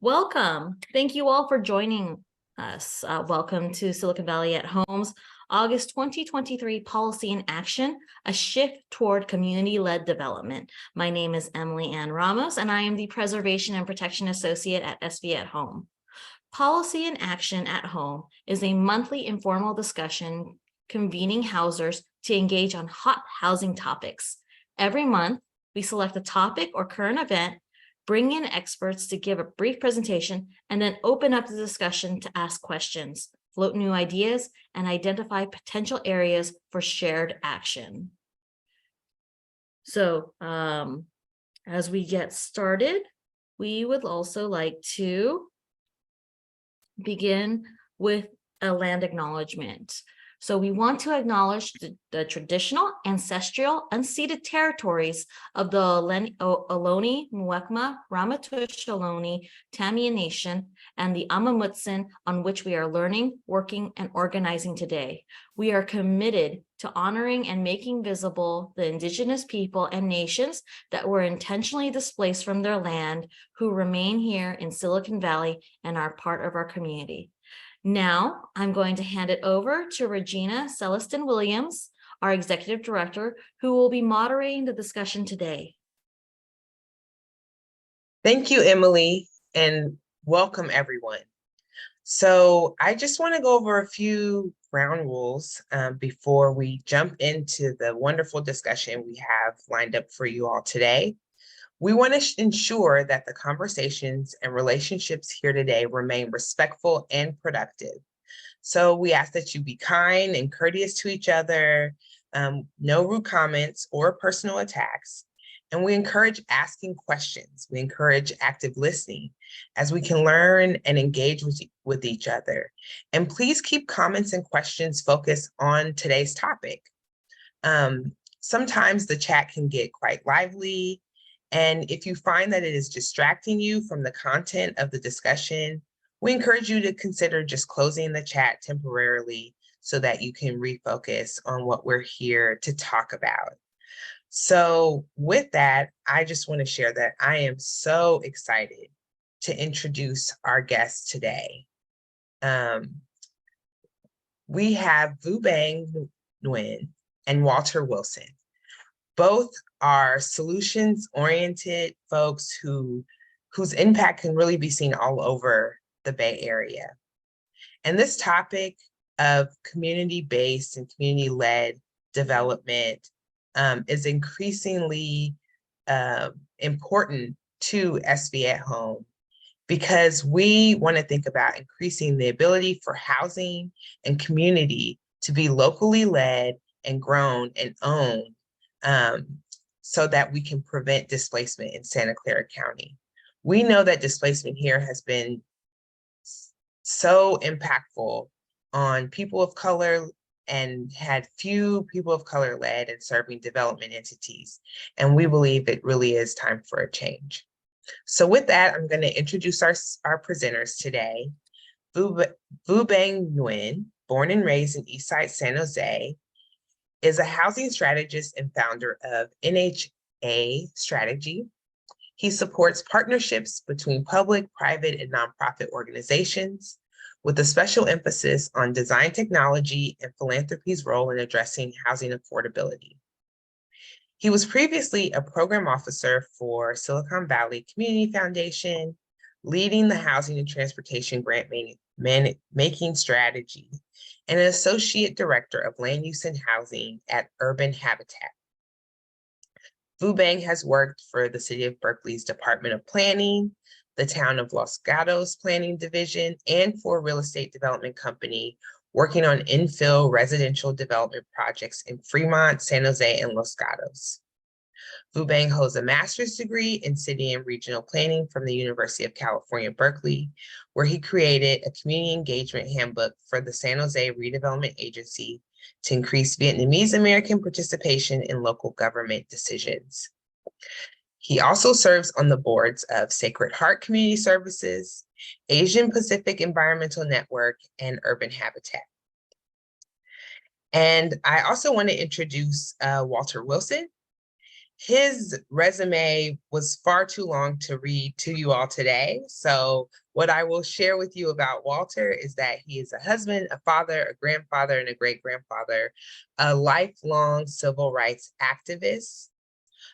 Welcome. Thank you all for joining us. Welcome to Silicon Valley at Home's August 2023 Policy in Action, a shift toward community-led development. My name is Emily Ann Ramos, and I am the Preservation and Protection Associate at SV at Home. Policy in Action at Home is a monthly informal discussion convening housers to engage on hot housing topics. Every month, we select a topic or current event, bring in experts to give a brief presentation, and then open up the discussion to ask questions, float new ideas, and identify potential areas for shared action. So as we get started, we would also like to begin with a land acknowledgement. So we want to acknowledge the traditional, ancestral, unceded territories of the Ohlone, Muwekma, Ramaytush Ohlone, Tamiya Nation, and the Amamutsin on which we are learning, working, and organizing today. We are committed to honoring and making visible the indigenous people and nations that were intentionally displaced from their land, who remain here in Silicon Valley and are part of our community. Now, I'm going to hand it over to Regina Celestin-Williams, our Executive Director, who will be moderating the discussion today. Thank you, Emily, and welcome everyone. So I just want to go over a few ground rules before we jump into the wonderful discussion we have lined up for you all today. We want to ensure that the conversations and relationships here today remain respectful and productive. So we ask that you be kind and courteous to each other, no rude comments or personal attacks. And we encourage asking questions. We encourage active listening as we can learn and engage with each other. And please keep comments and questions focused on today's topic. Sometimes the chat can get quite lively. And if you find that it is distracting you from the content of the discussion, we encourage you to consider just closing the chat temporarily so that you can refocus on what we're here to talk about. So with that, I just want to share that I am so excited to introduce our guests today. We have Vu Bang Nguyen and Walter Wilson. Both are solutions-oriented folks whose impact can really be seen all over the Bay Area. And this topic of community-based and community-led development is increasingly important to SV at Home, because we want to think about increasing the ability for housing and community to be locally led and grown and owned, so that we can prevent displacement in Santa Clara County. We know that displacement here has been so impactful on people of color and had few people of color led and serving development entities. And we believe it really is time for a change. So with that, I'm going to introduce our presenters today. Vu Bang Nguyen, born and raised in Eastside San Jose, is a housing strategist and founder of NHA Strategy. He supports partnerships between public, private, and nonprofit organizations, with a special emphasis on design technology and philanthropy's role in addressing housing affordability. He was previously a program officer for Silicon Valley Community Foundation, leading the housing and transportation grant making strategy, and an associate director of land use and housing at Urban Habitat. Vu Bang has worked for the City of Berkeley's Department of Planning, the Town of Los Gatos Planning Division, and for a real estate development company working on infill residential development projects in Fremont, San Jose, and Los Gatos. Vu Bang holds a master's degree in city and regional planning from the University of California, Berkeley, where he created a community engagement handbook for the San Jose Redevelopment Agency to increase Vietnamese American participation in local government decisions. He also serves on the boards of Sacred Heart Community Services, Asian Pacific Environmental Network, and Urban Habitat. And I also want to introduce Walter Wilson. His resume was far too long to read to you all today. So what I will share with you about Walter is that he is a husband, a father, a grandfather, and a great-grandfather, a lifelong civil rights activist,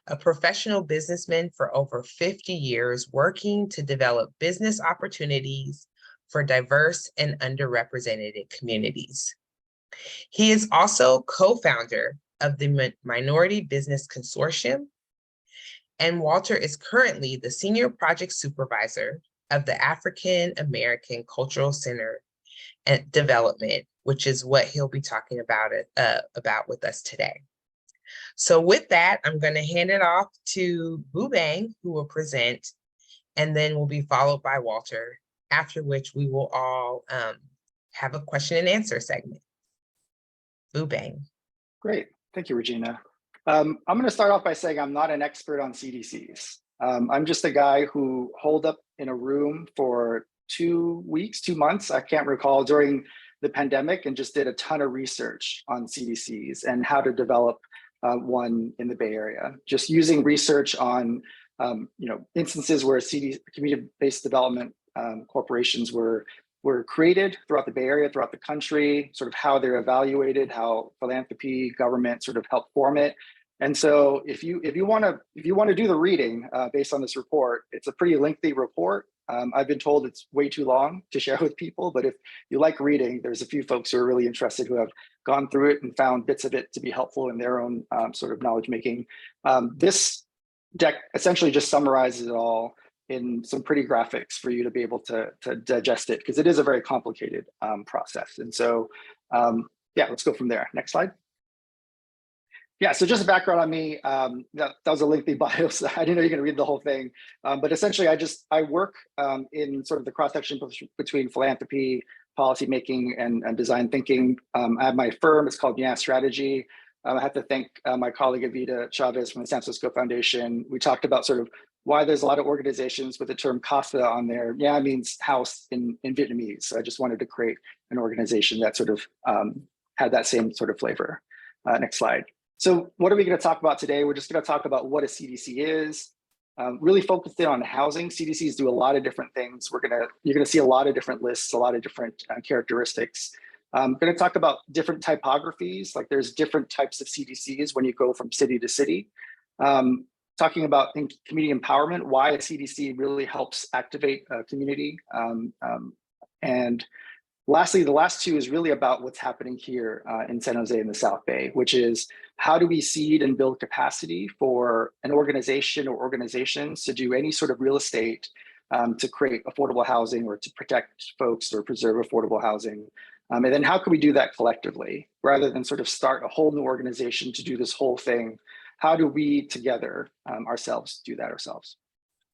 a professional businessman for over 50 years, working to develop business opportunities for diverse and underrepresented communities. He is also co-founder of the Minority Business Consortium, and Walter is currently the Senior Project Supervisor of the African American Cultural Center and Development, which is what he'll be talking about with us today. So with that, I'm going to hand it off to Boo Bang, who will present, and then will be followed by Walter, after which we will all have a question and answer segment. Boo Bang. Great. Thank you, Regina. I'm going to start off by saying I'm not an expert on CDCs. I'm just a guy who holed up in a room for 2 weeks, 2 months, I can't recall, during the pandemic, and just did a ton of research on CDCs and how to develop one in the Bay Area. Just using research on instances where community-based development corporations were created throughout the Bay Area, throughout the country, sort of how they're evaluated, how philanthropy, government sort of help form it. And so if you want to do the reading based on this report, it's a pretty lengthy report. I've been told it's way too long to share with people, but if you like reading, there's a few folks who are really interested who have gone through it and found bits of it to be helpful in their own sort of knowledge making. This deck essentially just summarizes it all in some pretty graphics for you to be able to digest it, because it is a very complicated process. And so, yeah, let's go from there. Next slide. Yeah, so just a background on me. That was a lengthy bio, so I didn't know you're going to read the whole thing. But essentially, I work in sort of the cross-section between philanthropy, policy making, and design thinking. I have my firm. It's called Yeah Strategy. I have to thank my colleague Evita Chavez from the San Francisco Foundation. We talked about sort of why there's a lot of organizations with the term Casa on there. Yeah, it means house in Vietnamese. So I just wanted to create an organization that sort of had that same sort of flavor. Next slide. So what are we going to talk about today? We're just going to talk about what a CDC is, really focused in on housing. CDCs do a lot of different things. You're going to see a lot of different lists, a lot of different characteristics. I'm going to talk about different typographies, like there's different types of CDCs when you go from city to city. Talking about community empowerment, why a CDC really helps activate a community. And lastly, the last two is really about what's happening here in San Jose in the South Bay, which is how do we seed and build capacity for an organization or organizations to do any sort of real estate to create affordable housing or to protect folks or preserve affordable housing. And then how can we do that collectively rather than sort of start a whole new organization to do this whole thing? How do we together ourselves do that ourselves?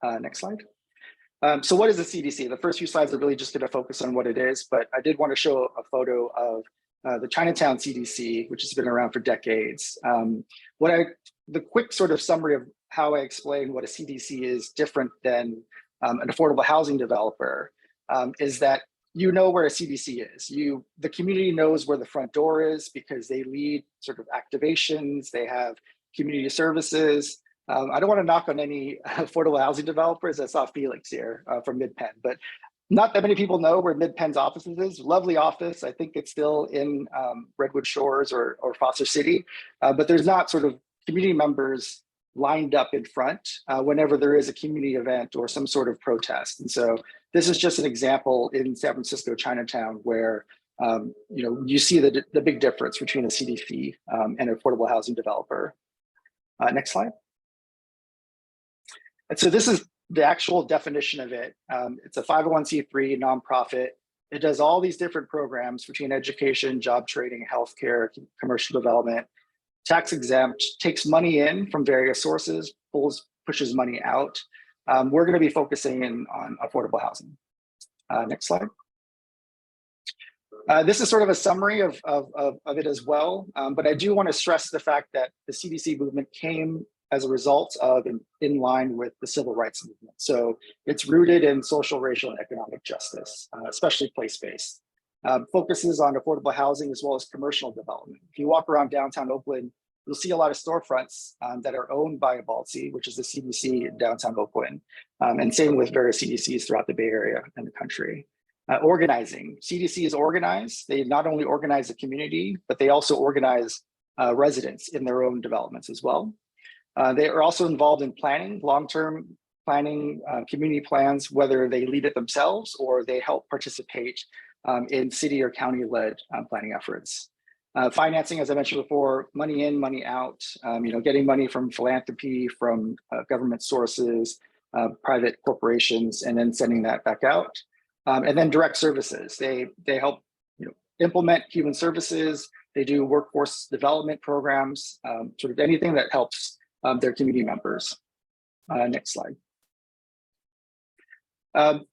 Next slide. So what is the CDC? The first few slides are really just going to focus on what it is, but I did want to show a photo of the Chinatown CDC, which has been around for decades. The quick sort of summary of how I explain what a CDC is different than an affordable housing developer is that you know where a CDC is. The community knows where the front door is because they lead sort of activations, they have community services. I don't want to knock on any affordable housing developers. I saw Felix here from MidPenn, but not that many people know where MidPenn's offices is. Lovely office. I think it's still in Redwood Shores or Foster City, but there's not sort of community members lined up in front whenever there is a community event or some sort of protest. And so this is just an example in San Francisco, Chinatown, where you see the big difference between a CDC and an affordable housing developer. Next slide. And so this is the actual definition of it. It's a 501c3 nonprofit. It does all these different programs between education, job training, healthcare, commercial development, tax exempt, takes money in from various sources, pushes money out. We're going to be focusing in on affordable housing. Next slide. This is sort of a summary of it as well, but I do want to stress the fact that the CDC movement came as a result of in line with the civil rights movement. So it's rooted in social, racial, and economic justice, especially place-based. Focuses on affordable housing as well as commercial development. If you walk around downtown Oakland, you'll see a lot of storefronts that are owned by Balti, which is the CDC in downtown Oakland, and same with various CDCs throughout the Bay Area and the country. Organizing, CDCs organize. They not only organize the community, but they also organize residents in their own developments as well. They are also involved in planning, long-term planning, community plans, whether they lead it themselves or they help participate in city or county-led planning efforts. Financing, as I mentioned before, money in, money out, getting money from philanthropy, from government sources, private corporations, and then sending that back out. And then direct services. They help implement human services. They do workforce development programs, sort of anything that helps their community members. Next slide.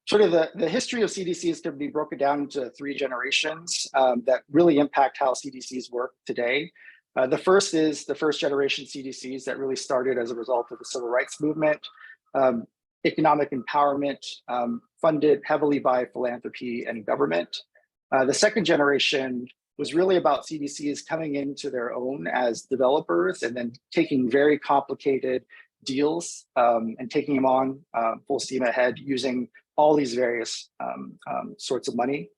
Sort of the history of CDCs can be broken down into 3 generations that really impact how CDCs work today. The first is the first generation CDCs that really started as a result of the civil rights movement, economic empowerment, funded heavily by philanthropy and government. The second generation was really about CDCs coming into their own as developers and then taking very complicated deals and taking them on full steam ahead using all these various sorts of money.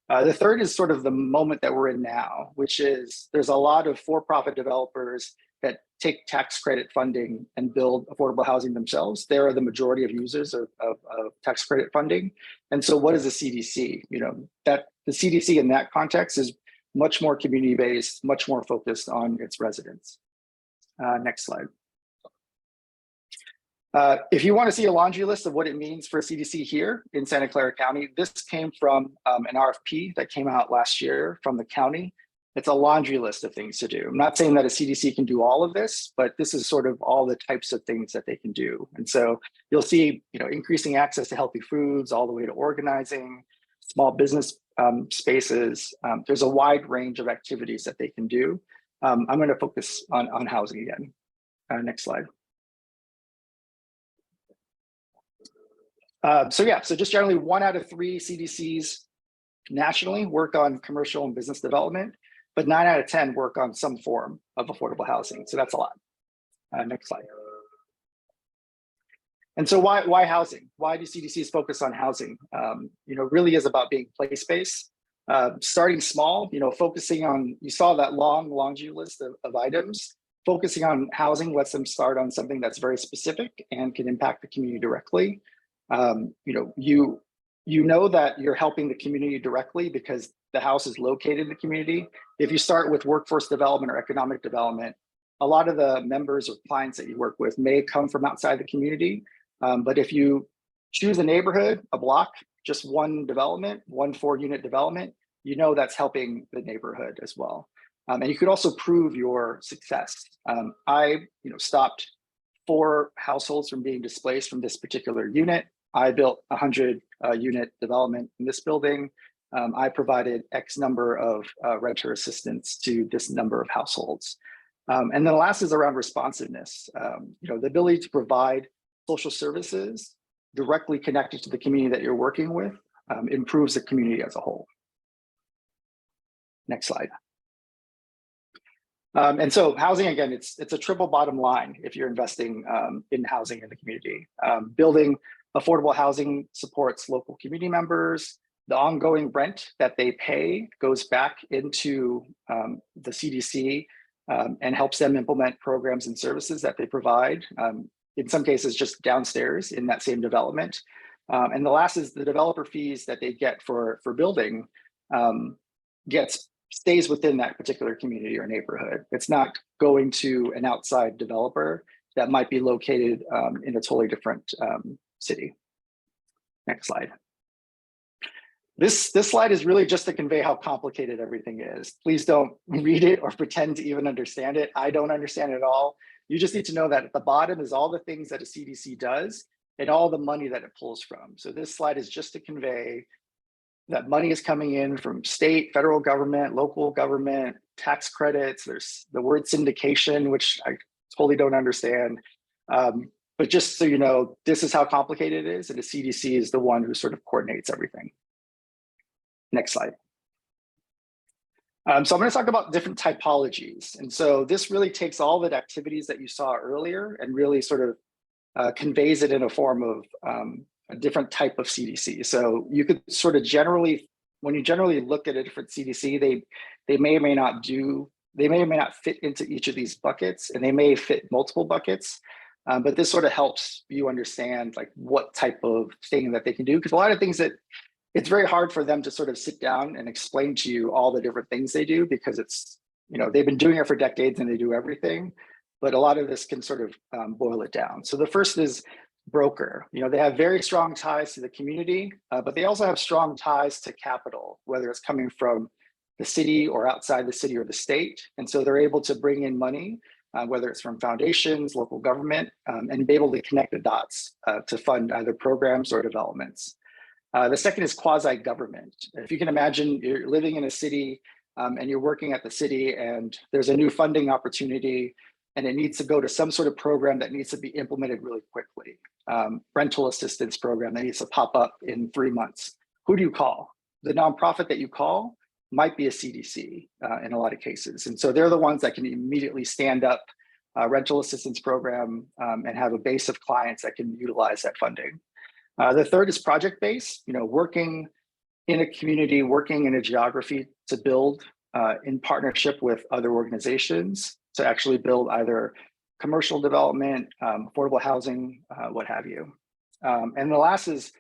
The third is sort of the moment that we're in now, which is there's a lot of for-profit developers that take tax credit funding and build affordable housing themselves. They are the majority of users of tax credit funding. And so what is a CDC? That the CDC in that context is much more community-based, much more focused on its residents. Next slide. If you want to see a laundry list of what it means for a CDC here in Santa Clara County, this came from an RFP that came out last year from the county. It's a laundry list of things to do. I'm not saying that a CDC can do all of this, but this is sort of all the types of things that they can do. And so you'll see, increasing access to healthy foods all the way to organizing, small business spaces. There's a wide range of activities that they can do. I'm going to focus on housing again. Next slide. So just generally 1 out of 3 CDCs nationally work on commercial and business development, but 9 out of 10 work on some form of affordable housing. So that's a lot. Next slide. And so why housing? Why do CDCs focus on housing? Really is about being place-based, starting small, focusing on, you saw that long laundry list of items, focusing on housing lets them start on something that's very specific and can impact the community directly. You know that you're helping the community directly because the house is located in the community. If you start with workforce development or economic development, a lot of the members or clients that you work with may come from outside the community. But if you choose a neighborhood, a block, just one development, 1 4-unit development, that's helping the neighborhood as well. And you could also prove your success. I stopped 4 households from being displaced from this particular unit. I built a 100-unit development in this building. I provided X number of renter assistance to this number of households. And then the last is around responsiveness. The ability to provide social services directly connected to the community that you're working with improves the community as a whole. Next slide. And so housing, again, it's a triple bottom line if you're investing in housing in the community. Building affordable housing supports local community members. The ongoing rent that they pay goes back into the CDC and helps them implement programs and services that they provide. In some cases, just downstairs in that same development. And the last is the developer fees that they get for building stays within that particular community or neighborhood. It's not going to an outside developer that might be located in a totally different city. Next slide. This slide is really just to convey how complicated everything is. Please don't read it or pretend to even understand it. I don't understand it at all. You just need to know that at the bottom is all the things that a CDC does and all the money that it pulls from. So this slide is just to convey that money is coming in from state, federal government, local government, tax credits. There's the word syndication, which I totally don't understand. But just so you know, this is how complicated it is, and the CDC is the one who sort of coordinates everything. Next slide. So I'm going to talk about different typologies. And so this really takes all the activities that you saw earlier and really sort of conveys it in a form of a different type of CDC. So you could sort of generally, when you generally look at a different CDC, they may or may not fit into each of these buckets, and they may fit multiple buckets. But this sort of helps you understand like what type of thing that they can do, because a lot of things that it's very hard for them to sort of sit down and explain to you all the different things they do, because it's, they've been doing it for decades and they do everything, but a lot of this can sort of boil it down. So the first is broker. They have very strong ties to the community, but they also have strong ties to capital, whether it's coming from the city or outside the city or the state. And so they're able to bring in money, whether it's from foundations, local government, and be able to connect the dots to fund either programs or developments. The second is quasi-government. If you can imagine, you're living in a city and you're working at the city, and there's a new funding opportunity and it needs to go to some sort of program that needs to be implemented really quickly. Rental assistance program that needs to pop up in 3 months. Who do you call? The nonprofit that you call might be a CDC in a lot of cases. And so they're the ones that can immediately stand up a rental assistance program and have a base of clients that can utilize that funding. The third is project-based, working in a community, working in a geography to build in partnership with other organizations to actually build either commercial development, affordable housing, what have you. And the last is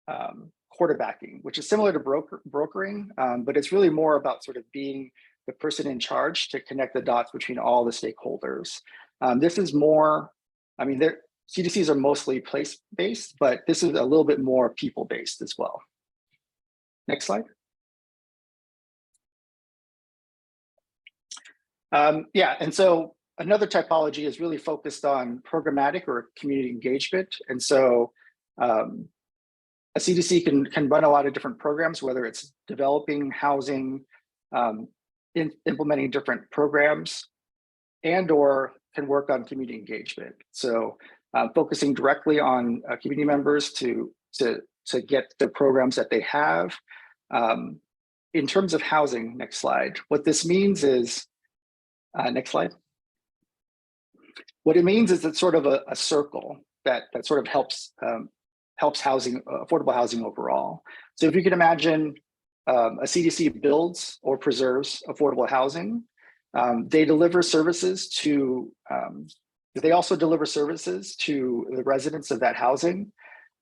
quarterbacking, which is similar to brokering, but it's really more about sort of being the person in charge to connect the dots between all the stakeholders. This is more, CDCs are mostly place-based, but this is a little bit more people-based as well. Next slide. And so another typology is really focused on programmatic or community engagement. And so a CDC can run a lot of different programs, whether it's developing housing, implementing different programs, and or can work on community engagement. So focusing directly on community members to get the programs that they have. In terms of housing, next slide. What this means is, next slide. What it means is it's sort of a circle that sort of helps housing, affordable housing overall. So if you can imagine a CDC builds or preserves affordable housing, they deliver services to, they also deliver services to the residents of that housing,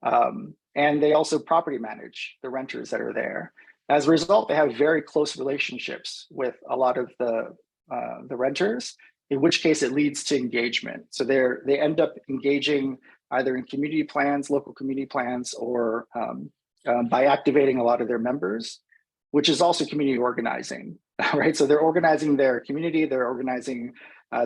and they also property manage the renters that are there. As a result, they have very close relationships with a lot of the renters, in which case it leads to engagement. So they end up engaging either in community plans, local community plans, or by activating a lot of their members, which is also community organizing, right? So they're organizing their community, they're organizing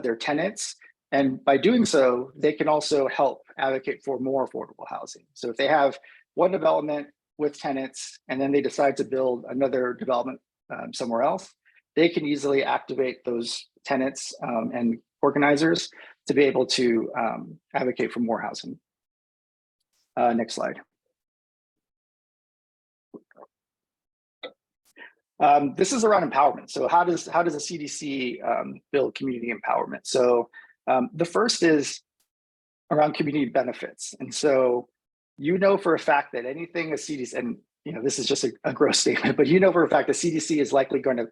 their tenants, and by doing so, they can also help advocate for more affordable housing. So if they have one development with tenants, and then they decide to build another development somewhere else, they can easily activate those tenants and organizers to be able to advocate for more housing. Next slide. This is around empowerment. So how does a CDC build community empowerment? So the first is around community benefits. And so for a fact that anything a CDC, and this is just a gross statement, but for a fact the CDC is likely going to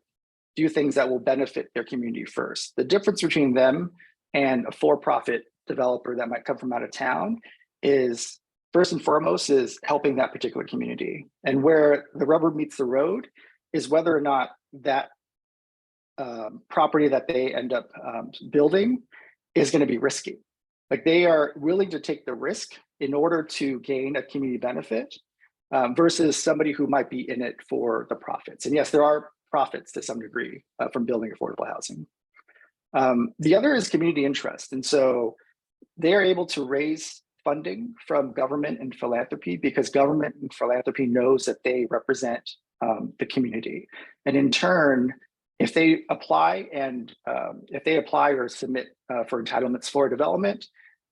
do things that will benefit their community first. The difference between them and a for-profit developer that might come from out of town is, first and foremost, is helping that particular community. And where the rubber meets the road is whether or not that property that they end up building is going to be risky. Like, they are willing to take the risk in order to gain a community benefit versus somebody who might be in it for the profits. And yes, there are profits to some degree from building affordable housing. The other is community interest. And so they're able to raise funding from government and philanthropy because government and philanthropy knows that they represent the community. And in turn, if they apply or submit for entitlements for development,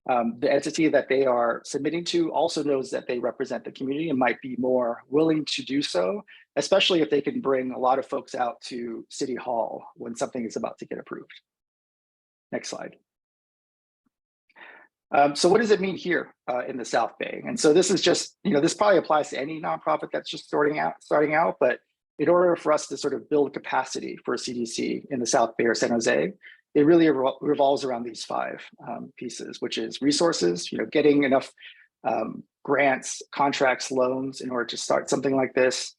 the entity that they are submitting to also knows that they represent the community and might be more willing to do so, especially if they can bring a lot of folks out to City Hall when something is about to get approved. Next slide. So what does it mean here in the South Bay? And so this is just, this probably applies to any nonprofit that's just starting out, but in order for us to sort of build capacity for a CDC in the South Bay or San Jose, it really revolves around these 5 pieces, which is resources, getting enough grants, contracts, loans in order to start something like this,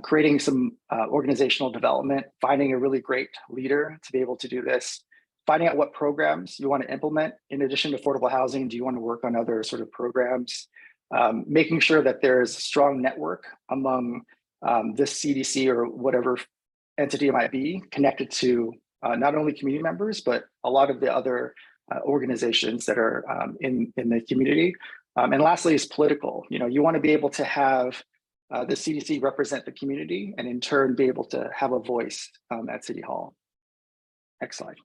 creating some organizational development, finding a really great leader to be able to do this, finding out what programs you want to implement in addition to affordable housing. Do you want to work on other sort of programs? Making sure that there is a strong network among this CDC or whatever entity it might be connected to not only community members, but a lot of the other organizations that are in the community. And lastly is political. You want to be able to have the CDC represent the community and in turn be able to have a voice at City Hall. Next slide.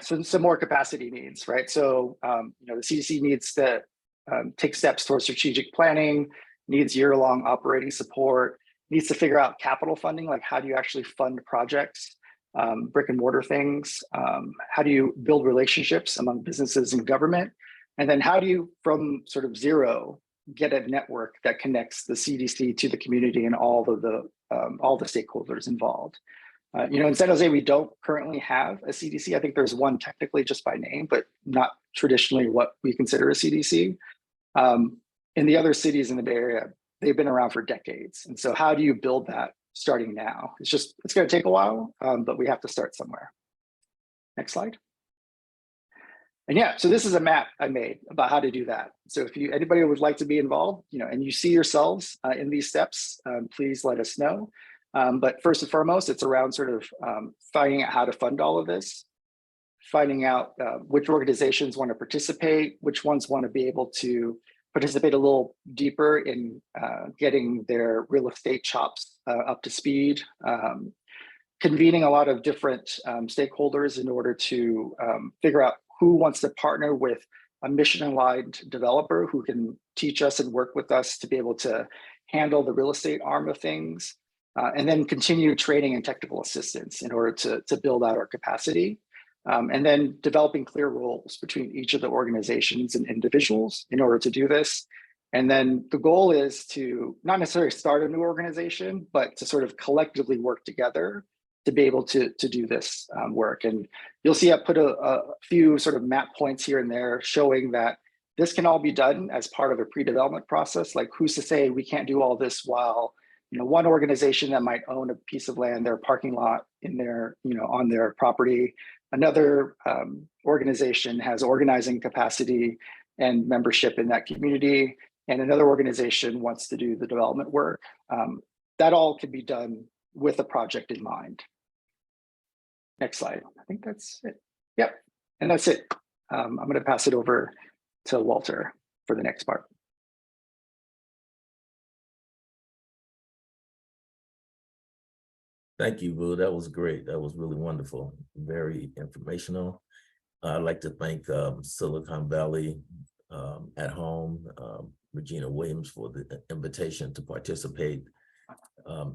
So some more capacity needs, right? So, the CDC needs to take steps towards strategic planning, needs year-long operating support, needs to figure out capital funding, like how do you actually fund projects, brick and mortar things, how do you build relationships among businesses and government, and then how do you, from sort of zero, get a network that connects the CDC to the community and all the stakeholders involved. In San Jose, we don't currently have a CDC. I think there's one technically just by name, but not traditionally what we consider a CDC. In the other cities in the Bay Area, they've been around for decades. And so how do you build that starting now? It's going to take a while, but we have to start somewhere. Next slide. And so this is a map I made about how to do that. So if anybody would like to be involved, and you see yourselves in these steps, please let us know. But first and foremost, it's around sort of finding out how to fund all of this, finding out which organizations want to participate, which ones want to be able to participate a little deeper in getting their real estate chops up to speed, convening a lot of different stakeholders in order to figure out who wants to partner with a mission-aligned developer who can teach us and work with us to be able to handle the real estate arm of things. And then continue training and technical assistance in order to build out our capacity. And then developing clear roles between each of the organizations and individuals in order to do this. And then the goal is to not necessarily start a new organization, but to sort of collectively work together to be able to do this work. And you'll see I put a few sort of map points here and there showing that this can all be done as part of a pre-development process. Like who's to say we can't do all this while one organization that might own a piece of land, their parking lot in their, on their property. Another organization has organizing capacity and membership in that community. And another organization wants to do the development work. That all can be done with a project in mind. Next slide. I think that's it. Yep. And that's it. I'm going to pass it over to Walter for the next part. Thank you, Vu. That was great. That was really wonderful. Very informational. I'd like to thank Silicon Valley at Home, Regina Williams, for the invitation to participate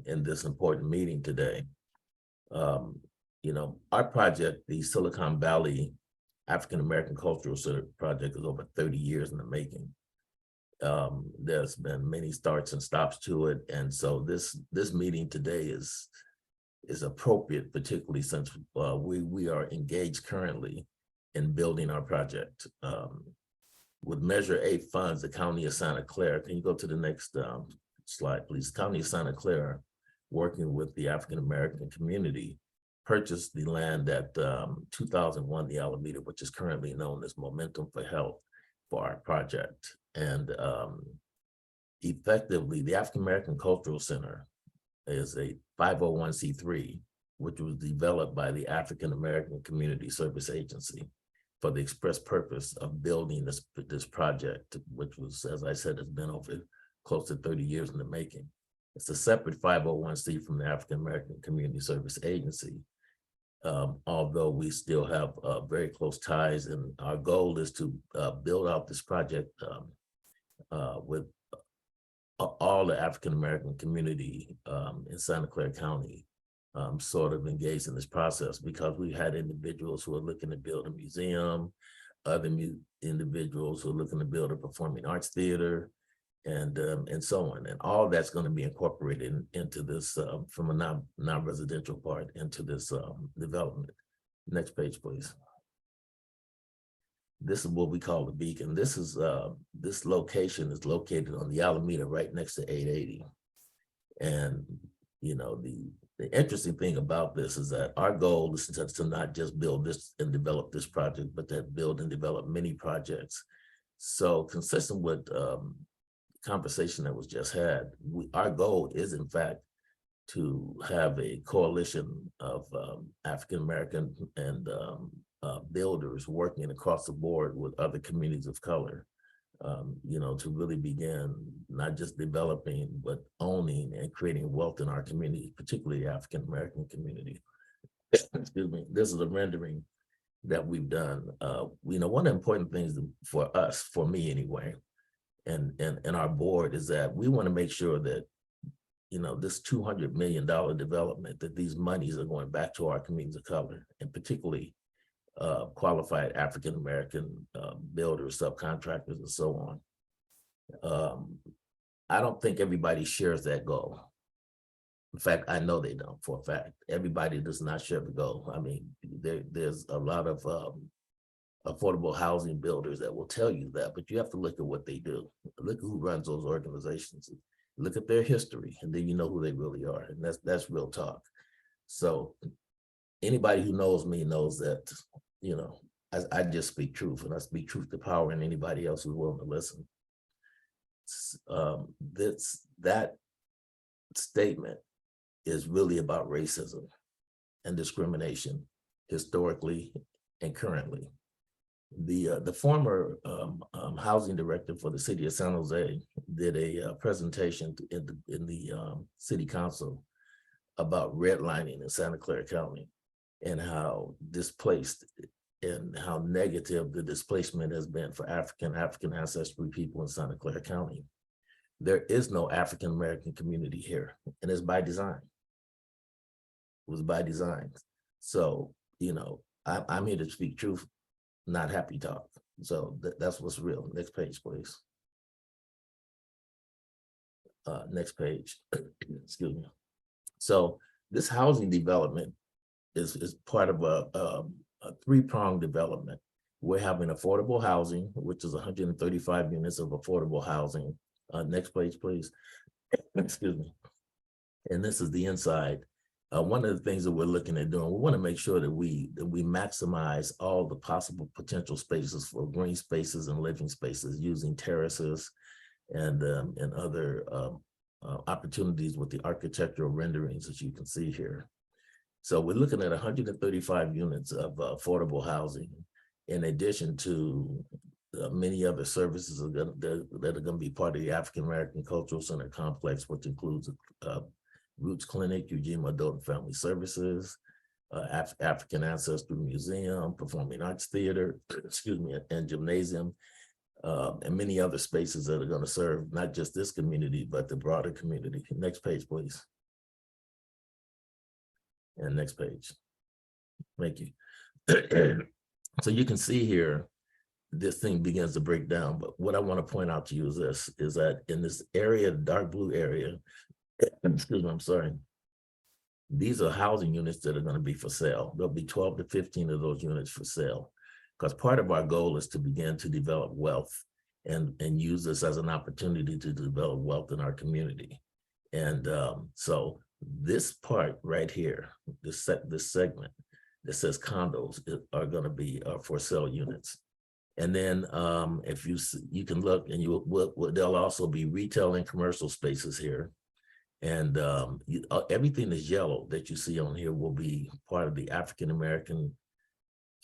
in this important meeting today. Our project, the Silicon Valley African-American Cultural Center project, is over 30 years in the making. There's been many starts and stops to it. And so this meeting today is appropriate, particularly since we are engaged currently in building our project. With Measure A funds, the County of Santa Clara, can you go to the next slide, please? County of Santa Clara, working with the African-American community, purchased the land at 2001 the Alameda, which is currently known as Momentum for Health, for our project. And effectively, the African-American Cultural Center is a 501c3, which was developed by the African-American Community Service Agency for the express purpose of building this project, which was, as I said, has been over close to 30 years in the making. It's a separate 501c from the African-American Community Service Agency. although we still have very close ties, and our goal is to build out this project with all the African-American community in Santa Clara County sort of engaged in this process, because we had individuals who are looking to build a museum, other individuals who are looking to build a performing arts theater, and so on. And all that's going to be incorporated into this from a non-residential part into this development. Next page, please. This is what we call the beacon. This is this location is located on the Alameda right next to 880. And you know, the interesting thing about this is that our goal is to not just build this and develop this project, but to build and develop many projects. So consistent with conversation that was just had, our goal is in fact to have a coalition of African-American and builders working across the board with other communities of color, you know, to really begin not just developing, but owning and creating wealth in our community, particularly the African-American community. Excuse me. This is a rendering that we've done. You know, one of the important things for us, for me anyway, and our board, is that we want to make sure that, you know, this $200 million development, that these monies are going back to our communities of color, and particularly qualified African-American builders, subcontractors, and so on. I don't think everybody shares that goal. In fact, I know they don't for a fact. Everybody does not share the goal. I mean, there's a lot of affordable housing builders that will tell you that, but you have to look at what they do. Look at who runs those organizations. Look at their history, and then you know who they really are. And that's real talk. So anybody who knows me knows that, you know, I just speak truth, and I speak truth to power, and anybody else who's willing to listen. That statement is really about racism and discrimination, historically and currently. The former housing director for the city of San Jose did a presentation in the city council about redlining in Santa Clara County, and how displaced and how negative the displacement has been for African ancestry people in Santa Clara County. There is no African-American community here, and it's by design. It was by design. So, you know, I'm here to speak truth, not happy talk. So that's what's real. Next page, please. Next page. Excuse me. So this housing development is part of a three-pronged development. We're having affordable housing, which is 135 units of affordable housing. Next page, please. Excuse me. And this is the inside. One of the things that we're looking at doing, we want to make sure that we maximize all the possible potential spaces for green spaces and living spaces using terraces and other opportunities with the architectural renderings that you can see here. So we're looking at 135 units of affordable housing, in addition to many other services that are going to be part of the African American Cultural Center complex, which includes Roots Clinic, Ujima Adult and Family Services, African Ancestry Museum, Performing Arts Theater, excuse me, and Gymnasium, and many other spaces that are going to serve not just this community, but the broader community. Next page, please. And next page. Thank you. So you can see here, this thing begins to break down. But what I want to point out to you is this, is that in this area, dark blue area, excuse me, I'm sorry, these are housing units that are going to be for sale. There'll be 12 to 15 of those units for sale, because part of our goal is to begin to develop wealth and use this as an opportunity to develop wealth in our community. And so this part right here, this segment that says condos are going to be for sale units. And then if you can look, and there'll also be retail and commercial spaces here. And everything that's yellow that you see on here will be part of the African American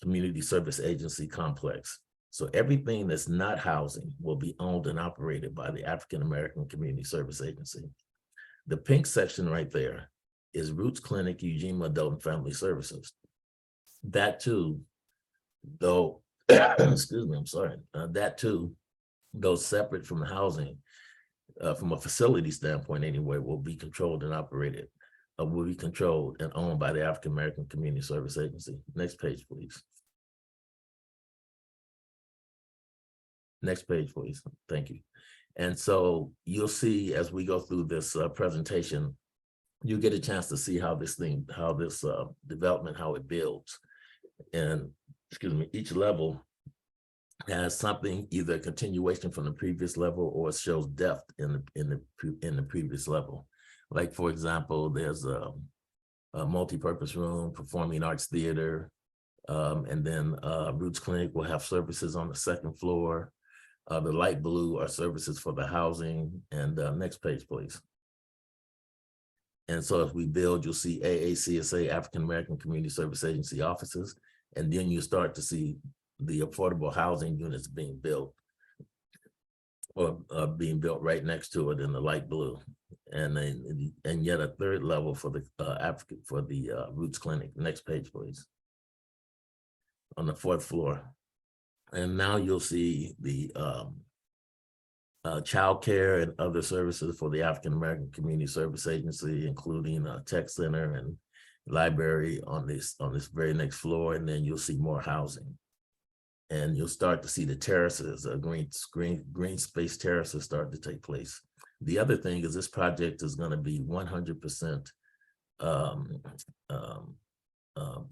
Community Service Agency complex. So everything that's not housing will be owned and operated by the African American Community Service Agency. The pink section right there is Roots Clinic, Ujima Adult and Family Services. that too, though, excuse me, I'm sorry, that too, though separate from the housing, from a facility standpoint anyway, will be controlled and operated, will be controlled and owned by the African American Community Service Agency. Next page, please. Next page, please. Thank you. And so you'll see as we go through this presentation, you get a chance to see how this development, how it builds. And excuse me, each level has something, either a continuation from the previous level or it shows depth in the previous level. Like, for example, there's a multi-purpose room, performing arts theater, and then Roots Clinic will have services on the second floor. The light blue are services for the housing. And next page, please. And so as we build, you'll see AACSA, African American Community Service Agency offices, and then you start to see the affordable housing units being built, or being built right next to it in the light blue, and yet a third level for the Roots Clinic. Next page, please. On the fourth floor, and now you'll see the child care and other services for the African American Community Service Agency, including a tech center and library on this very next floor, and then you'll see more housing. And you'll start to see the terraces, green space terraces start to take place. The other thing is this project is going to be 100%,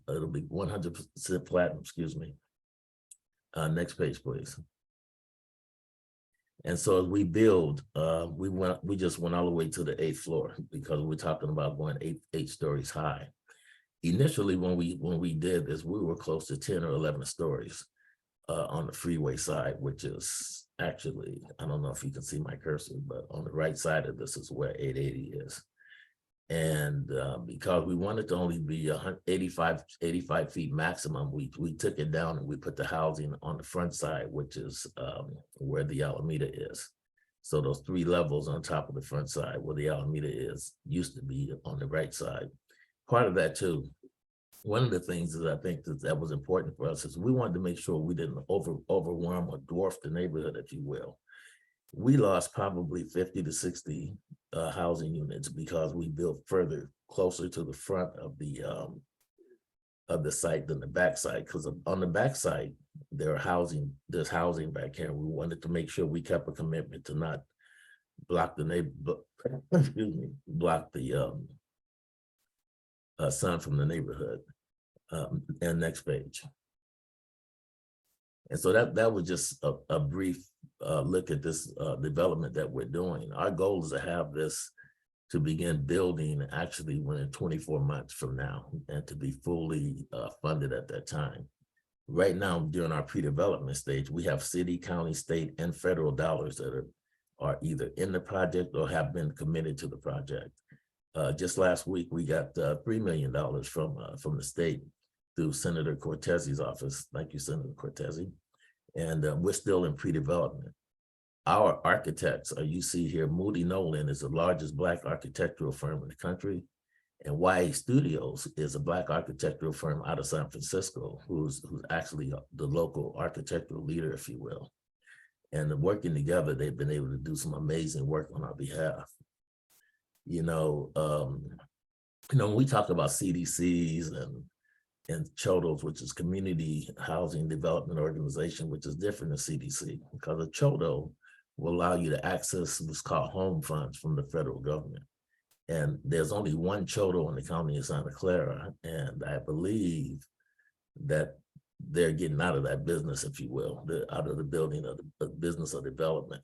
it'll be 100% platinum, excuse me. Next page, please. And so as we build, we just went all the way to the 8th floor because we're talking about going eight stories high. Initially, when we did this, we were close to 10 or 11 stories on the freeway side, which is actually, I don't know if you can see my cursor, but on the right side of this is where 880 is. And because we wanted to only be 85 feet maximum, we took it down and we put the housing on the front side, which is where the Alameda is. So those 3 levels on top of the front side where the Alameda is used to be on the right side. Part of that too, one of the things that I think that was important for us is we wanted to make sure we didn't overwhelm or dwarf the neighborhood, if you will. We lost probably 50 to 60 housing units because we built further closer to the front of the site than the back side. Because on the back side, there's housing back here. We wanted to make sure we kept a commitment to not block the block the sun from the neighborhood. And next page. And so that was just a brief look at this development that we're doing. Our goal is to have this to begin building actually within 24 months from now and to be fully funded at that time. Right now, during our pre-development stage, we have city, county, state, and federal dollars that are either in the project or have been committed to the project. Just last week, we got $3 million from the state through Senator Cortez's office. Thank you, Senator Cortez. And we're still in pre-development. Our architects, you see here, Moody Nolan is the largest Black architectural firm in the country. And YA Studios is a Black architectural firm out of San Francisco, who's actually the local architectural leader, if you will. And working together, they've been able to do some amazing work on our behalf. When we talk about CDCs and CHODOs, which is Community Housing Development Organization, which is different than CDC, because a CHODO will allow you to access what's called home funds from the federal government. And there's only one CHODO in the county of Santa Clara, and I believe that they're getting out of that business, if you will, out of the building of the business of development.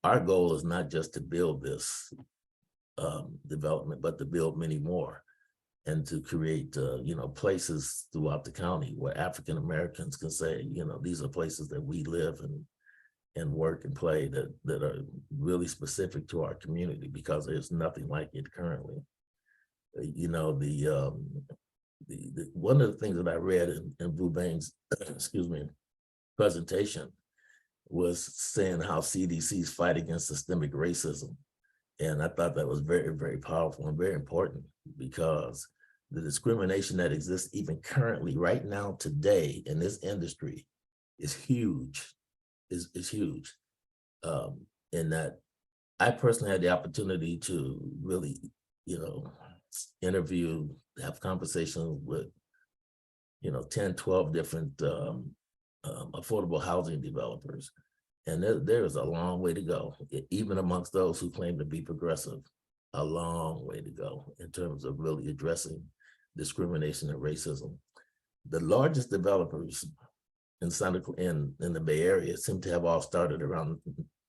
Our goal is not just to build this development, but to build many more and to create, places throughout the county where African Americans can say, these are places that we live and work and play that are really specific to our community, because there's nothing like it currently. One of the things that I read in Blue Bain's, presentation was saying how CDCs fight against systemic racism. And I thought that was very, very powerful and very important, because the discrimination that exists even currently right now today in this industry is huge, is huge. In that I personally had the opportunity to really, interview, have conversations with, 10, 12 different affordable housing developers. And there is a long way to go, even amongst those who claim to be progressive, a long way to go in terms of really addressing discrimination and racism. The largest developers in the Bay Area seem to have all started around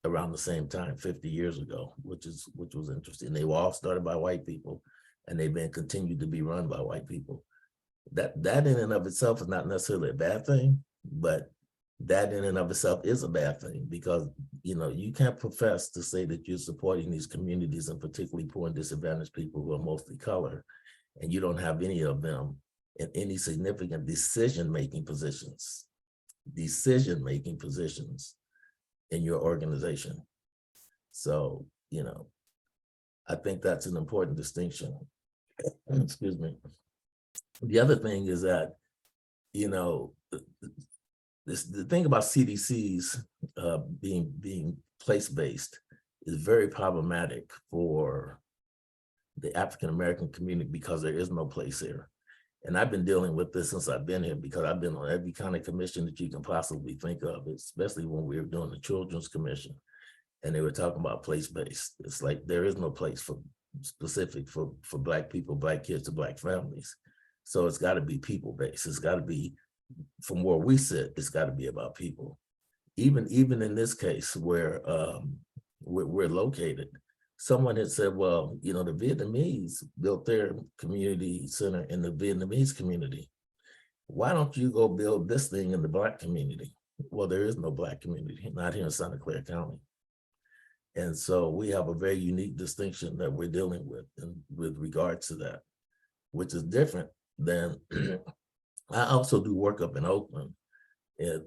the same time, 50 years ago, which was interesting. They were all started by white people, and they've been continued to be run by white people. That in and of itself is not necessarily a bad thing, but that in and of itself is a bad thing, because you can't profess to say that you're supporting these communities, and particularly poor and disadvantaged people who are mostly color, and you don't have any of them in any significant decision-making positions in your organization. So, I think that's an important distinction. Excuse me. The other thing is that, the thing about CDCs being place-based is very problematic for the African-American community, because there is no place here. And I've been dealing with this since I've been here, because I've been on every kind of commission that you can possibly think of, especially when we were doing the Children's Commission, and they were talking about place-based. It's like there is no place specific for Black people, Black kids, to Black families. So it's got to be people-based. It's got to be, from where we sit, it's got to be about people. Even in this case where we're located, someone had said, well, the Vietnamese built their community center in the Vietnamese community. Why don't you go build this thing in the Black community? Well, there is no Black community, not here in Santa Clara County. And so we have a very unique distinction that we're dealing with regards to that, which is different than, I also do work up in Oakland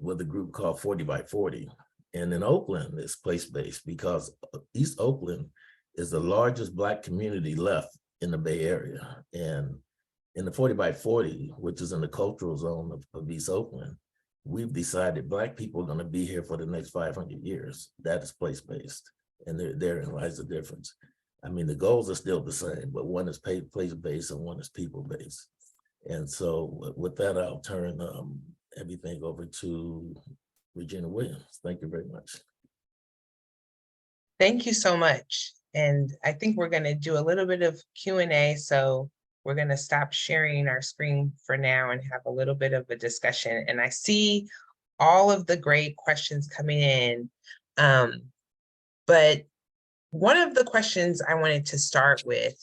with a group called 40 by 40. And in Oakland, it's place-based, because East Oakland is the largest Black community left in the Bay Area. And in the 40 by 40, which is in the cultural zone of East Oakland, we've decided Black people are going to be here for the next 500 years. That is place-based. And therein lies the difference. I mean, the goals are still the same, but one is place-based and one is people-based. And so with that, I'll turn everything over to Regina Williams. Thank you very much. Thank you so much. And I think we're going to do a little bit of Q&A. So we're going to stop sharing our screen for now and have a little bit of a discussion. And I see all of the great questions coming in. But one of the questions I wanted to start with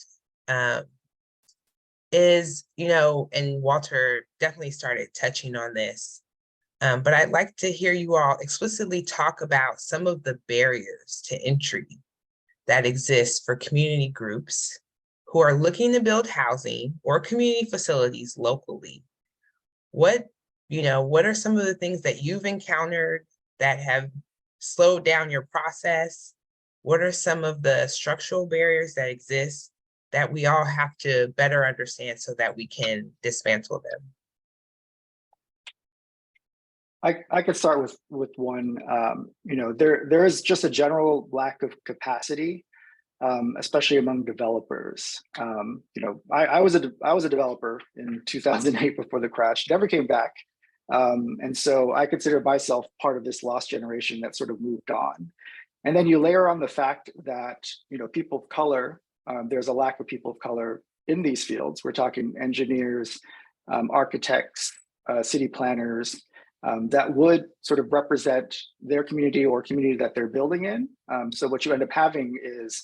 is, and Walter definitely started touching on this, but I'd like to hear you all explicitly talk about some of the barriers to entry that exist for community groups who are looking to build housing or community facilities locally. What are some of the things that you've encountered that have slowed down your process? What are some of the structural barriers that exist that we all have to better understand so that we can dismantle them? I could start with one. There is just a general lack of capacity, especially among developers. I was a developer in 2008 before the crash. Never came back, and so I consider myself part of this lost generation that sort of moved on. And then you layer on the fact that people of color. There's a lack of people of color in these fields. We're talking engineers, architects, city planners, that would sort of represent their community or community that they're building in. So what you end up having is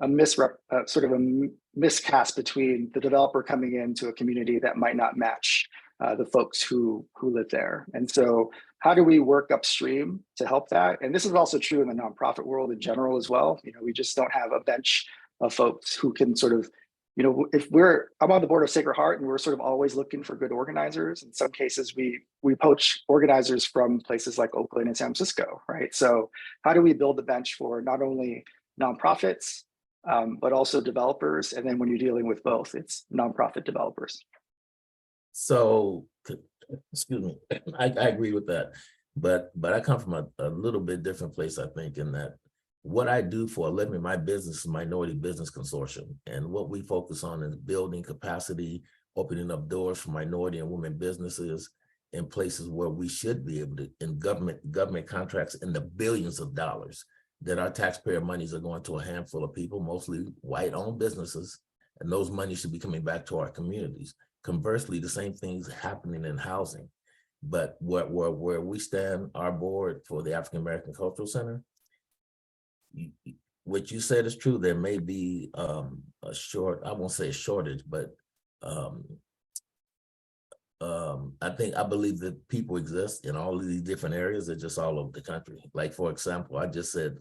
a miscast between the developer coming into a community that might not match the folks who live there. And so how do we work upstream to help that? And this is also true in the nonprofit world in general as well. We just don't have a bench of folks who can sort of, I'm on the board of Sacred Heart, and we're sort of always looking for good organizers. In some cases, we poach organizers from places like Oakland and San Francisco, right? So how do we build the bench for not only nonprofits, but also developers. And then when you're dealing with both, it's nonprofit developers. So, excuse me, I agree with that, but I come from a little bit different place, I think, in that what I do for a living, my business is Minority Business Consortium, and what we focus on is building capacity, opening up doors for minority and women businesses in places where we should be able to, in government contracts in the billions of dollars, that our taxpayer monies are going to a handful of people, mostly white-owned businesses, and those monies should be coming back to our communities. Conversely, the same thing's happening in housing. But where we stand, our board for the African American Cultural Center, what you said is true. There may be I won't say a shortage, but I believe that people exist in all of these different areas. They're just all over the country. Like, for example, I just said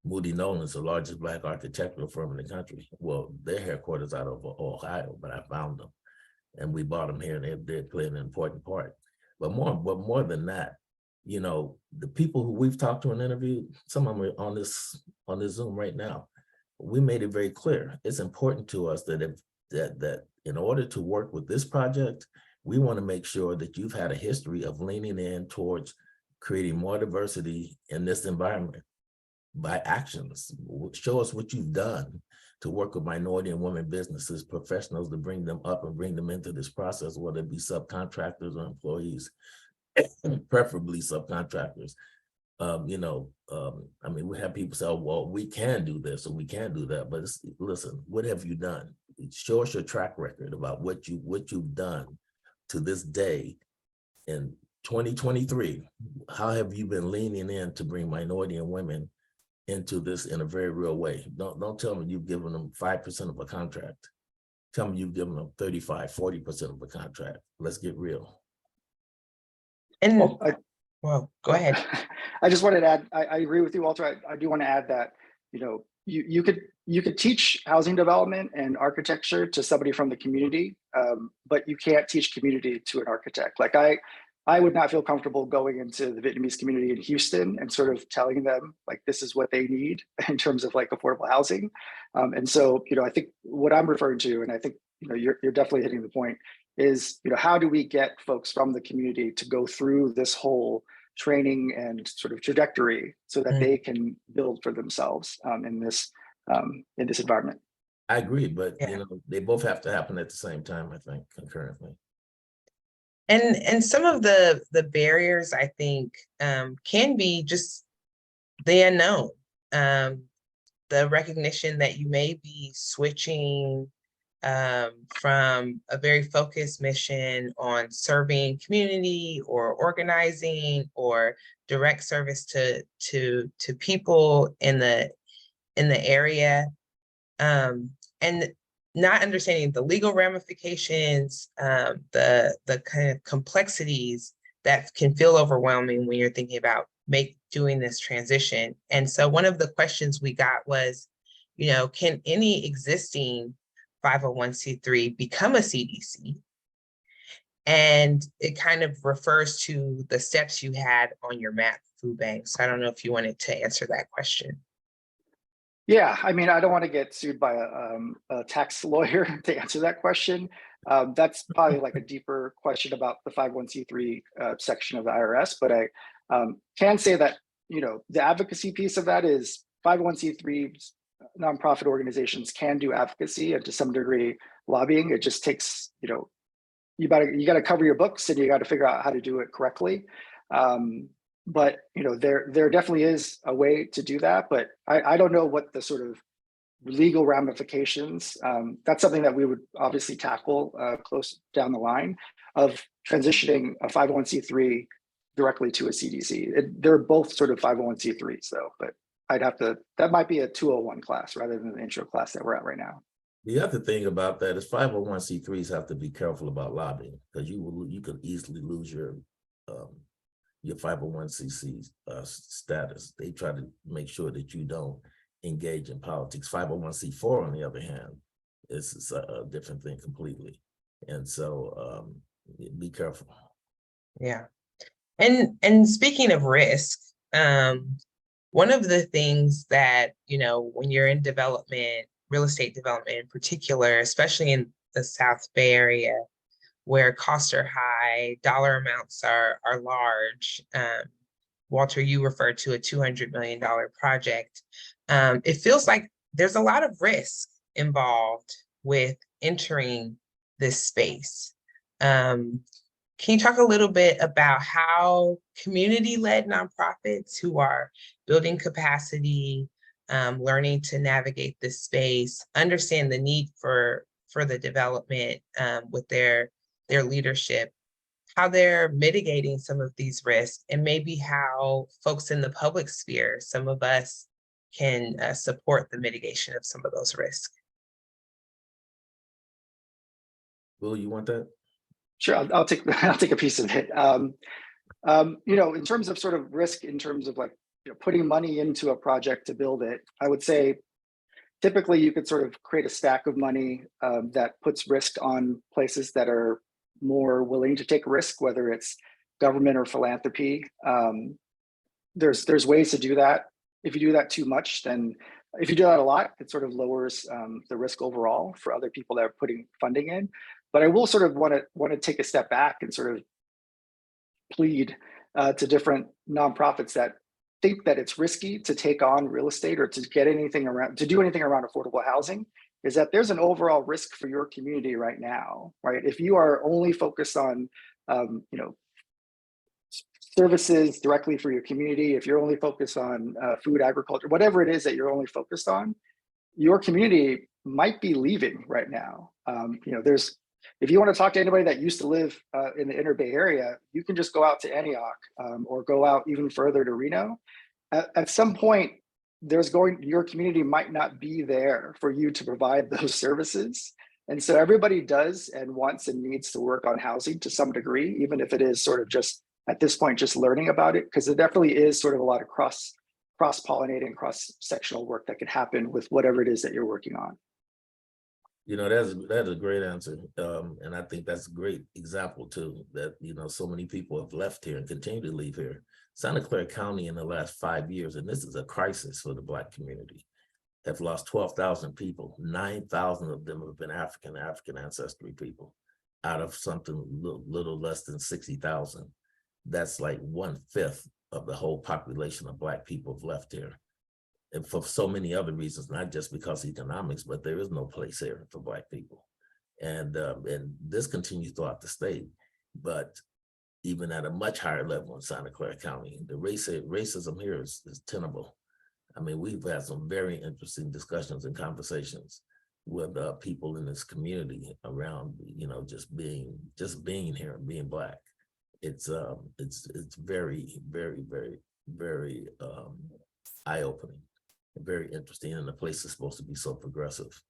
Moody Nolan's the largest Black architectural firm in the country. Well, their headquarters out of Ohio, but I found them and we bought them here, and they're playing an important part. But more than that, you know, the people who we've talked to and interviewed, some of them are on this Zoom right now. We made it very clear. It's important to us that that in order to work with this project, we want to make sure that you've had a history of leaning in towards creating more diversity in this environment by actions. Show us what you've done to work with minority and women businesses, professionals, to bring them up and bring them into this process, whether it be subcontractors or employees, preferably subcontractors. I mean, we have people say, oh, well, we can do this or we can do that, but listen, what have you done? Show us your track record about what you've done to this day in 2023. How have you been leaning in to bring minority and women into this in a very real way? Don't tell me you've given them 5% of a contract. Tell me you've given them 35, 40% of a contract. Let's get real. And Well, go ahead. I just wanted to add, I agree with you, Walter. I do want to add that, you know, you could teach housing development and architecture to somebody from the community, but you can't teach community to an architect. Like I would not feel comfortable going into the Vietnamese community in Houston and sort of telling them like this is what they need in terms of like affordable housing. And so, you know, I think what I'm referring to, and I think, you know, you're definitely hitting the point, is, you know, how do we get folks from the community to go through this whole training and sort of trajectory so that they can build for themselves in this environment? I agree, but you know, they both have to happen at the same time, I think, concurrently. And some of the barriers, I think, can be just the unknown, the recognition that you may be switching from a very focused mission on serving community or organizing or direct service to people in the area, and not understanding the legal ramifications, the kind of complexities that can feel overwhelming when you're thinking about doing this transition. And so one of the questions we got was, you know, can any existing 501c3 become a CDC? And it kind of refers to the steps you had on your map, food bank. So I don't know if you wanted to answer that question. Yeah, I mean, I don't want to get sued by a tax lawyer to answer that question. That's probably like a deeper question about the 501c3 section of the IRS, but I can say that, you know, the advocacy piece of that is 501c3 nonprofit organizations can do advocacy and to some degree lobbying. It just takes, you know, you got to cover your books and you got to figure out how to do it correctly. But you know, there definitely is a way to do that, but I don't know what the sort of legal ramifications. That's something that we would obviously tackle close down the line of transitioning a 501c3 directly to a CDC. They're both sort of 501c3s though, but that might be a 201 class rather than the intro class that we're at right now. The other thing about that is 501c3s have to be careful about lobbying, because you could easily lose your 501c status. They try to make sure that you don't engage in politics. 501c4, on the other hand, is a different thing completely. And so be careful. Yeah. And speaking of risk, one of the things that, you know, when you're in development, real estate development in particular, especially in the South Bay Area, where costs are high, dollar amounts are large. Walter, you referred to a $200 million project. It feels like there's a lot of risk involved with entering this space. Can you talk a little bit about how community-led nonprofits who are building capacity, learning to navigate this space, understand the need for the development with their leadership, how they're mitigating some of these risks, and maybe how folks in the public sphere, some of us, can support the mitigation of some of those risks? Will, you want that? Sure, I'll take a piece of it. You know, in terms of sort of risk, in terms of like, you know, putting money into a project to build it, I would say typically you could sort of create a stack of money that puts risk on places that are more willing to take risk, whether it's government or philanthropy. There's ways to do that. If you do that too much, then if you do that a lot, it sort of lowers the risk overall for other people that are putting funding in. But I will sort of want to take a step back and sort of plead to different nonprofits that think that it's risky to take on real estate or to get anything around, to do anything around affordable housing, is that there's an overall risk for your community right now, right? If you are only focused on, you know, services directly for your community, if you're only focused on food, agriculture, whatever it is that you're only focused on, your community might be leaving right now. You know, if you want to talk to anybody that used to live in the Inner Bay Area, you can just go out to Antioch or go out even further to Reno. At some point, your community might not be there for you to provide those services. And so everybody does and wants and needs to work on housing to some degree, even if it is sort of just at this point, just learning about it, because there definitely is sort of a lot of cross-pollinating, cross-sectional work that can happen with whatever it is that you're working on. You know, that's a great answer. And I think that's a great example too, that, you know, so many people have left here and continue to leave here. Santa Clara County in the last 5 years, and this is a crisis for the Black community, have lost 12,000 people. 9,000 of them have been African ancestry people out of something little less than 60,000. That's like 1/5 of the whole population of Black people have left here. And for so many other reasons, not just because of economics, but there is no place here for Black people. And this continues throughout the state, but even at a much higher level in Santa Clara County, the racism here is tenable. I mean, we've had some very interesting discussions and conversations with people in this community around, you know, just being here and being Black. It's very, very, very, very eye-opening. Very interesting, and the place is supposed to be so progressive.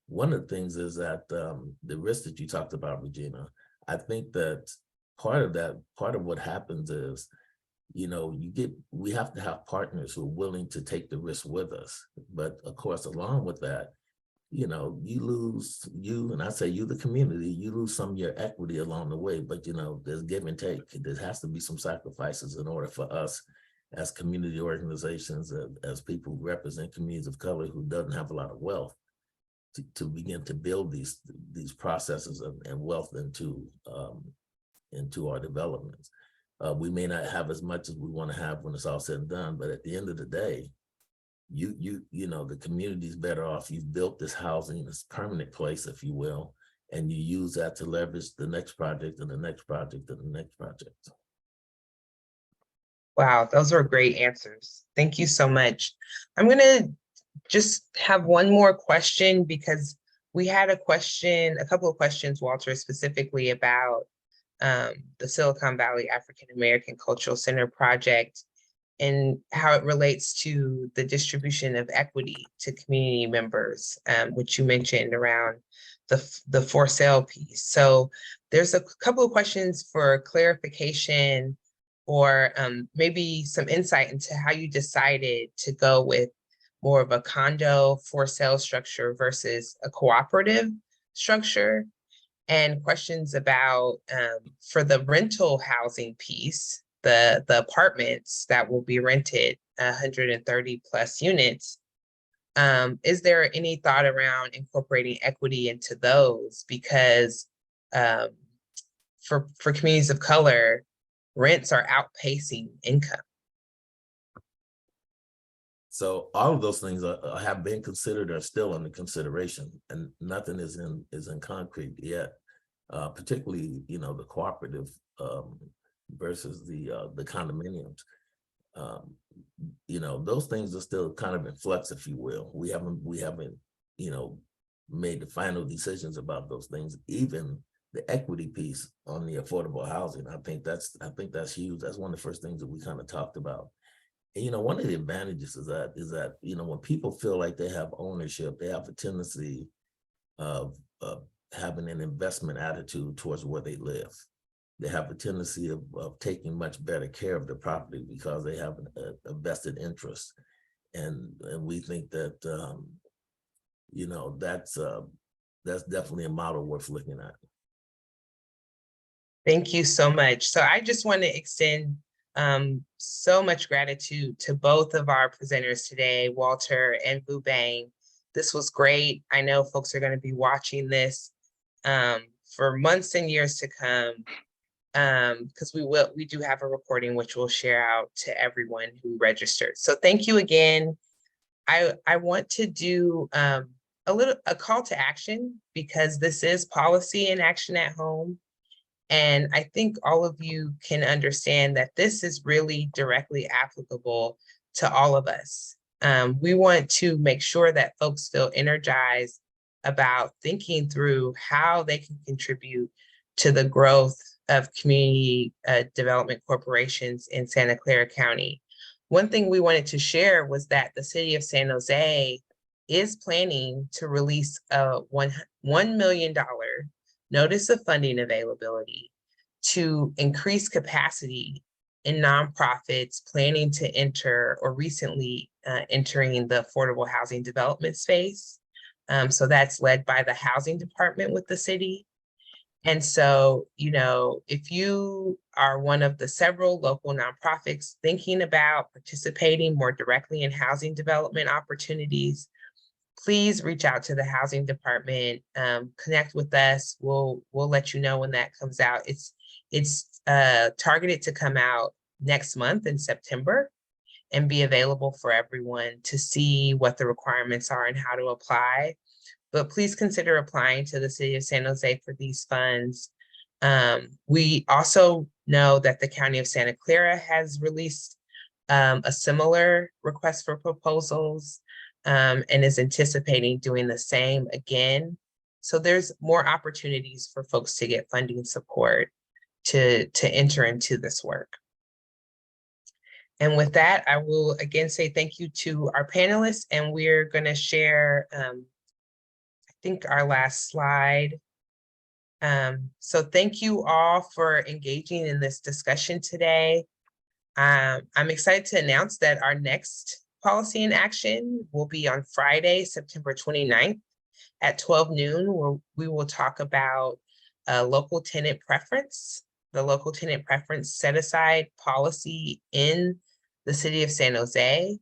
One of the things is that the risk that you talked about, Regina, I think that part of what happens is, you know, we have to have partners who are willing to take the risk with us. But of course, along with that, you know, and I say you, the community, you lose some of your equity along the way, but you know, there's give and take. There has to be some sacrifices in order for us as community organizations, as people who represent communities of color who doesn't have a lot of wealth, to begin to build these processes and wealth into our developments. We may not have as much as we want to have when it's all said and done, but at the end of the day, you know, the community's better off. You've built this housing, this permanent place, if you will, and you use that to leverage the next project and the next project and the next project. Wow, those were great answers. Thank you so much. I'm going to just have one more question, because we had a couple of questions, Walter, specifically about the Silicon Valley African-American Cultural Center project and how it relates to the distribution of equity to community members, which you mentioned around the for sale piece. So there's a couple of questions for clarification or maybe some insight into how you decided to go with more of a condo for sale structure versus a cooperative structure, and questions about for the rental housing piece, the apartments that will be rented, 130 plus units. Is there any thought around incorporating equity into those? Because for communities of color, rents are outpacing income. So all of those things have been considered, are still under consideration, and nothing is in concrete yet. Particularly, you know, the cooperative versus the condominiums. You know, those things are still kind of in flux, if you will. We haven't, you know, made the final decisions about those things. Even the equity piece on the affordable housing, I think that's huge. That's one of the first things that we kind of talked about. And, you know, one of the advantages is that, you know, when people feel like they have ownership, they have a tendency of having an investment attitude towards where they live. They have a tendency of taking much better care of the property because they have a vested interest. And we think that, you know, that's definitely a model worth looking at. Thank you so much. So I just want to extend so much gratitude to both of our presenters today, Walter and Vu Bang. This was great. I know folks are going to be watching this for months and years to come, because we do have a recording which we'll share out to everyone who registered. So thank you again. I want to do a call to action, because this is policy in action at home. And I think all of you can understand that this is really directly applicable to all of us. We want to make sure that folks feel energized about thinking through how they can contribute to the growth of community development corporations in Santa Clara County. One thing we wanted to share was that the city of San Jose is planning to release a $1 million notice of funding availability to increase capacity in nonprofits planning to enter or recently entering the affordable housing development space. So that's led by the housing department with the city. And so, you know, if you are one of the several local nonprofits thinking about participating more directly in housing development opportunities, please reach out to the housing department, connect with us. We'll let you know when that comes out. It's targeted to come out next month in September and be available for everyone to see what the requirements are and how to apply. But please consider applying to the city of San Jose for these funds. We also know that the County of Santa Clara has released a similar request for proposals and is anticipating doing the same again. So there's more opportunities for folks to get funding support to enter into this work. And with that, I will again say thank you to our panelists, and we're going to share, I think, our last slide. So thank you all for engaging in this discussion today. I'm excited to announce that our next Policy in Action will be on Friday, September 29th at 12 noon, where we will talk about local tenant preference, the local tenant preference set aside policy in the city of San Jose.